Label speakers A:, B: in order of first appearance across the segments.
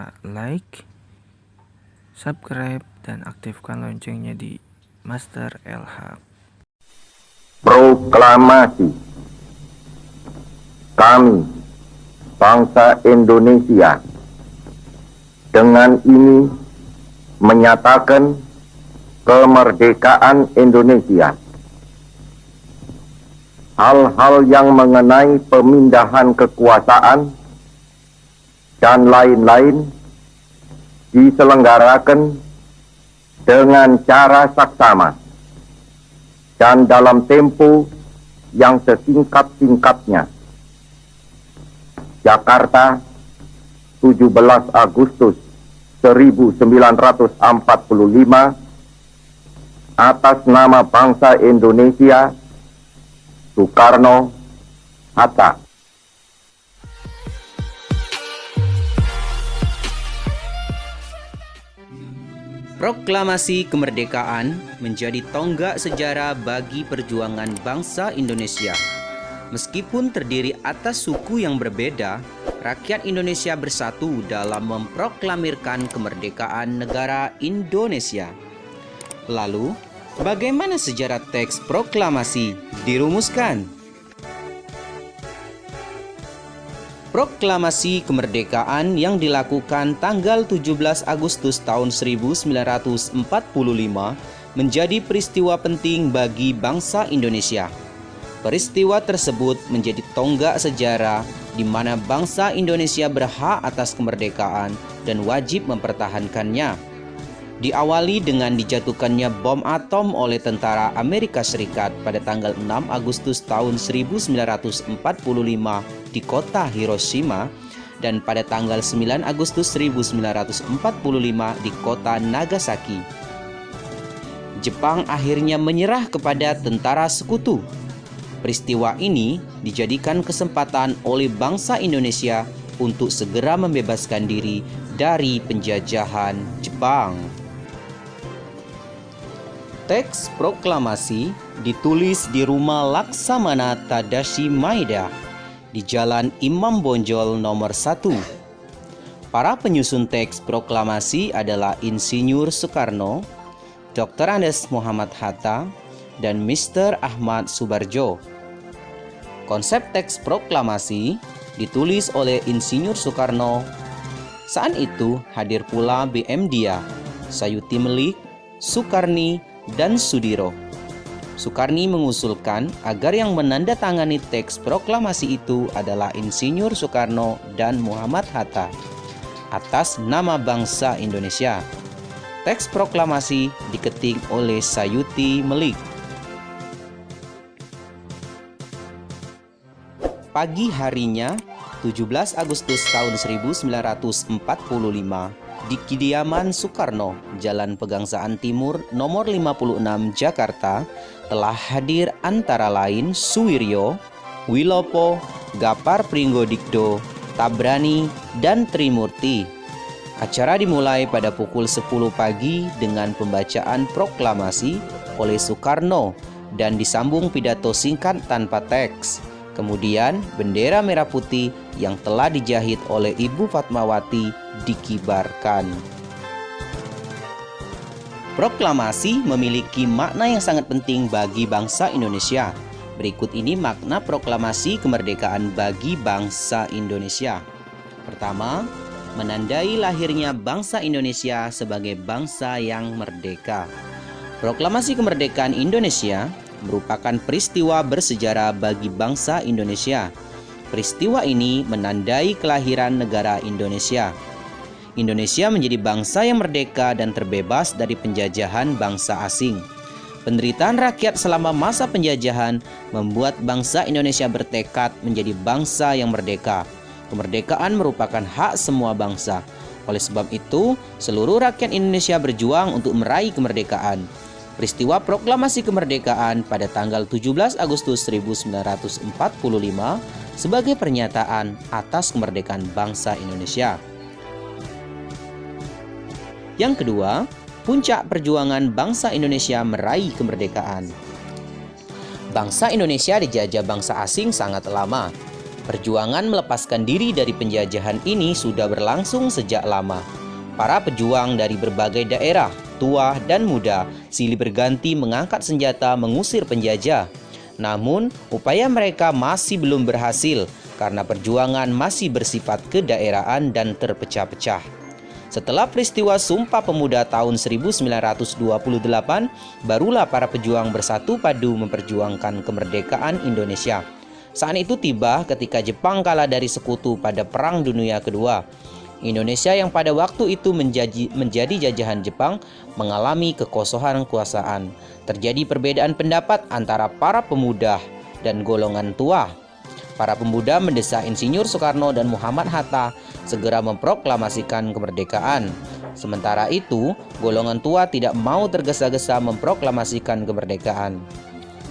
A: lupa like, subscribe, dan aktifkan loncengnya di Master LH.
B: Proklamasi. Kami, bangsa Indonesia, dengan ini menyatakan kemerdekaan Indonesia. Hal-hal yang mengenai pemindahan kekuasaan dan lain-lain diselenggarakan dengan cara saksama dan dalam tempo yang sesingkat-singkatnya. Jakarta, 17 Agustus 1945, atas nama bangsa Indonesia, Soekarno Hatta.
C: Proklamasi kemerdekaan menjadi tonggak sejarah bagi perjuangan bangsa Indonesia. Meskipun terdiri atas suku yang berbeda, rakyat Indonesia bersatu dalam memproklamirkan kemerdekaan negara Indonesia. Lalu, bagaimana sejarah teks proklamasi dirumuskan? Proklamasi kemerdekaan yang dilakukan tanggal 17 Agustus tahun 1945 menjadi peristiwa penting bagi bangsa Indonesia. Peristiwa tersebut menjadi tonggak sejarah di mana bangsa Indonesia berhak atas kemerdekaan dan wajib mempertahankannya. Diawali dengan dijatuhkannya bom atom oleh tentara Amerika Serikat pada tanggal 6 Agustus tahun 1945 di kota Hiroshima dan pada tanggal 9 Agustus 1945 di kota Nagasaki. Jepang akhirnya menyerah kepada tentara sekutu. Peristiwa ini dijadikan kesempatan oleh bangsa Indonesia untuk segera membebaskan diri dari penjajahan Jepang. Teks proklamasi ditulis di rumah Laksamana Tadashi Maeda di Jalan Imam Bonjol nomor 1. Para penyusun teks proklamasi adalah Insinyur Soekarno, Dr. Andes Muhammad Hatta, dan Mr. Ahmad Subarjo. Konsep teks proklamasi ditulis oleh Insinyur Soekarno. Saat itu hadir pula BM Dia, Sayuti Melik, Sukarni, dan Sudiro. Sukarni mengusulkan agar yang menandatangani teks proklamasi itu adalah Insinyur Soekarno dan Muhammad Hatta atas nama bangsa Indonesia. Teks proklamasi diketik oleh Sayuti Melik. Pagi harinya, 17 Agustus tahun 1945, di kediaman Soekarno, Jalan Pegangsaan Timur nomor 56 Jakarta, telah hadir antara lain Suwiryo, Wilopo, Gapar Pringgodikdo, Tabrani, dan Trimurti. Acara dimulai pada pukul 10 pagi dengan pembacaan proklamasi oleh Soekarno dan disambung pidato singkat tanpa teks. Kemudian bendera merah putih yang telah dijahit oleh Ibu Fatmawati dikibarkan. Proklamasi memiliki makna yang sangat penting bagi bangsa Indonesia. Berikut ini makna proklamasi kemerdekaan bagi bangsa Indonesia. Pertama, menandai lahirnya bangsa Indonesia sebagai bangsa yang merdeka. Proklamasi kemerdekaan Indonesia merupakan peristiwa bersejarah bagi bangsa Indonesia. Peristiwa ini menandai kelahiran negara Indonesia. Indonesia menjadi bangsa yang merdeka dan terbebas dari penjajahan bangsa asing. Penderitaan rakyat selama masa penjajahan membuat bangsa Indonesia bertekad menjadi bangsa yang merdeka. Kemerdekaan merupakan hak semua bangsa. Oleh sebab itu, seluruh rakyat Indonesia berjuang untuk meraih kemerdekaan. Peristiwa proklamasi kemerdekaan pada tanggal 17 Agustus 1945 sebagai pernyataan atas kemerdekaan bangsa Indonesia. Yang kedua, puncak perjuangan bangsa Indonesia meraih kemerdekaan. Bangsa Indonesia dijajah bangsa asing sangat lama. Perjuangan melepaskan diri dari penjajahan ini sudah berlangsung sejak lama. Para pejuang dari berbagai daerah, tua dan muda, silih berganti mengangkat senjata mengusir penjajah. Namun, upaya mereka masih belum berhasil karena perjuangan masih bersifat kedaerahan dan terpecah-pecah. Setelah peristiwa Sumpah Pemuda tahun 1928, barulah para pejuang bersatu padu memperjuangkan kemerdekaan Indonesia. Saat itu tiba ketika Jepang kalah dari sekutu pada Perang Dunia Kedua. Indonesia yang pada waktu itu menjadi jajahan Jepang mengalami kekosongan kekuasaan. Terjadi perbedaan pendapat antara para pemuda dan golongan tua. Para pemuda mendesak Insinyur Soekarno dan Muhammad Hatta segera memproklamasikan kemerdekaan. Sementara itu, golongan tua tidak mau tergesa-gesa memproklamasikan kemerdekaan.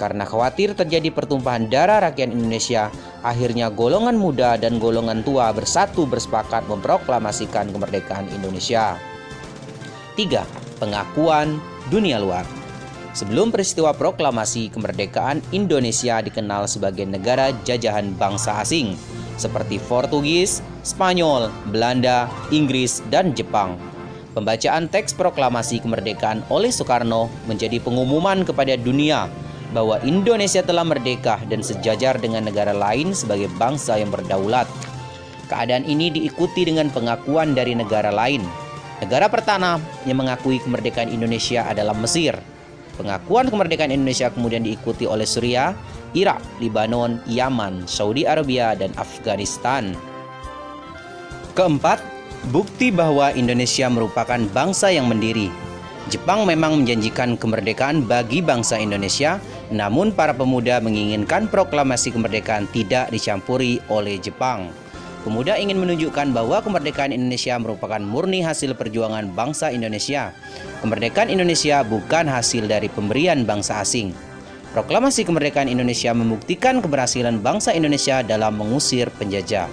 C: Karena khawatir terjadi pertumpahan darah rakyat Indonesia, akhirnya golongan muda dan golongan tua bersatu bersepakat memproklamasikan kemerdekaan Indonesia. 3. Pengakuan dunia luar. Sebelum peristiwa proklamasi kemerdekaan, Indonesia dikenal sebagai negara jajahan bangsa asing seperti Portugis, Spanyol, Belanda, Inggris, dan Jepang. Pembacaan teks proklamasi kemerdekaan oleh Soekarno menjadi pengumuman kepada dunia bahwa Indonesia telah merdeka dan sejajar dengan negara lain sebagai bangsa yang berdaulat. Keadaan ini diikuti dengan pengakuan dari negara lain. Negara pertama yang mengakui kemerdekaan Indonesia adalah Mesir. Pengakuan kemerdekaan Indonesia kemudian diikuti oleh Suriah, Irak, Lebanon, Yaman, Saudi Arabia, dan Afghanistan. Keempat, bukti bahwa Indonesia merupakan bangsa yang mandiri. Jepang memang menjanjikan kemerdekaan bagi bangsa Indonesia, namun para pemuda menginginkan proklamasi kemerdekaan tidak dicampuri oleh Jepang. Pemuda ingin menunjukkan bahwa kemerdekaan Indonesia merupakan murni hasil perjuangan bangsa Indonesia. Kemerdekaan Indonesia bukan hasil dari pemberian bangsa asing. Proklamasi kemerdekaan Indonesia membuktikan keberhasilan bangsa Indonesia dalam mengusir penjajah.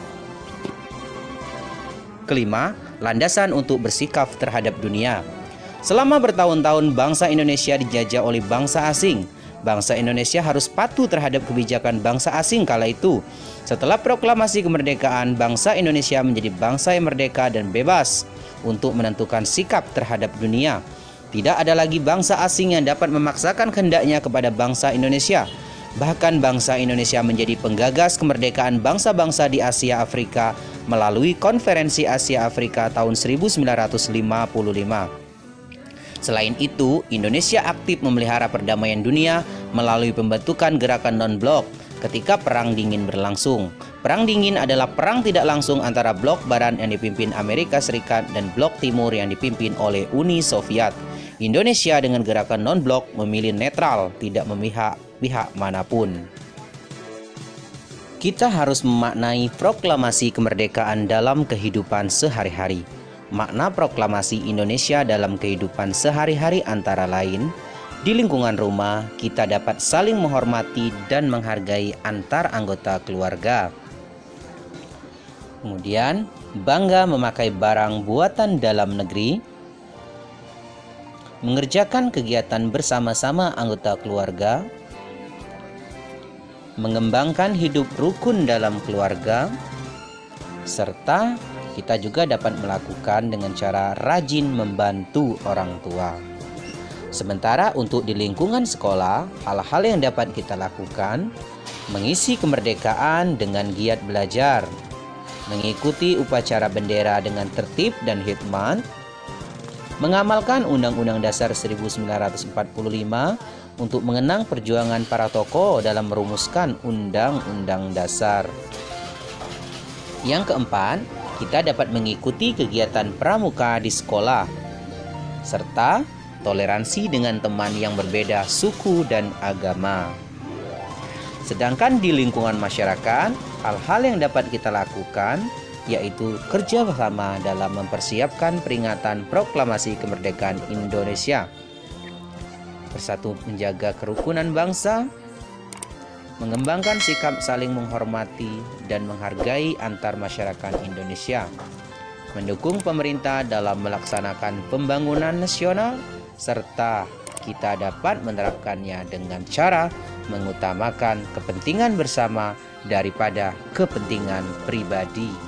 C: Kelima, landasan untuk bersikap terhadap dunia. Selama bertahun-tahun bangsa Indonesia dijajah oleh bangsa asing. Bangsa Indonesia harus patuh terhadap kebijakan bangsa asing kala itu. Setelah proklamasi kemerdekaan, bangsa Indonesia menjadi bangsa yang merdeka dan bebas untuk menentukan sikap terhadap dunia. Tidak ada lagi bangsa asing yang dapat memaksakan kehendaknya kepada bangsa Indonesia. Bahkan bangsa Indonesia menjadi penggagas kemerdekaan bangsa-bangsa di Asia Afrika melalui Konferensi Asia Afrika tahun 1955. Selain itu, Indonesia aktif memelihara perdamaian dunia melalui pembentukan gerakan non-blok ketika Perang Dingin berlangsung. Perang Dingin adalah perang tidak langsung antara blok Barat yang dipimpin Amerika Serikat dan blok Timur yang dipimpin oleh Uni Soviet. Indonesia dengan gerakan non-blok memilih netral, tidak memihak pihak manapun. Kita harus memaknai proklamasi kemerdekaan dalam kehidupan sehari-hari. Makna proklamasi Indonesia dalam kehidupan sehari-hari antara lain, di lingkungan rumah kita dapat saling menghormati dan menghargai antar anggota keluarga. Kemudian, bangga memakai barang buatan dalam negeri, mengerjakan kegiatan bersama-sama anggota keluarga, mengembangkan hidup rukun dalam keluarga, serta kita juga dapat melakukan dengan cara rajin membantu orang tua. Sementara untuk di lingkungan sekolah, hal-hal yang dapat kita lakukan, mengisi kemerdekaan dengan giat belajar, mengikuti upacara bendera dengan tertib dan hikmat, mengamalkan Undang-Undang Dasar 1945 untuk mengenang perjuangan para tokoh dalam merumuskan Undang-Undang Dasar. Yang keempat, kita dapat mengikuti kegiatan pramuka di sekolah, serta toleransi dengan teman yang berbeda suku dan agama. Sedangkan di lingkungan masyarakat, hal-hal yang dapat kita lakukan yaitu kerja bersama dalam mempersiapkan peringatan proklamasi kemerdekaan Indonesia, bersatu menjaga kerukunan bangsa, mengembangkan sikap saling menghormati dan menghargai antar masyarakat Indonesia, mendukung pemerintah dalam melaksanakan pembangunan nasional, serta kita dapat menerapkannya dengan cara mengutamakan kepentingan bersama daripada kepentingan pribadi.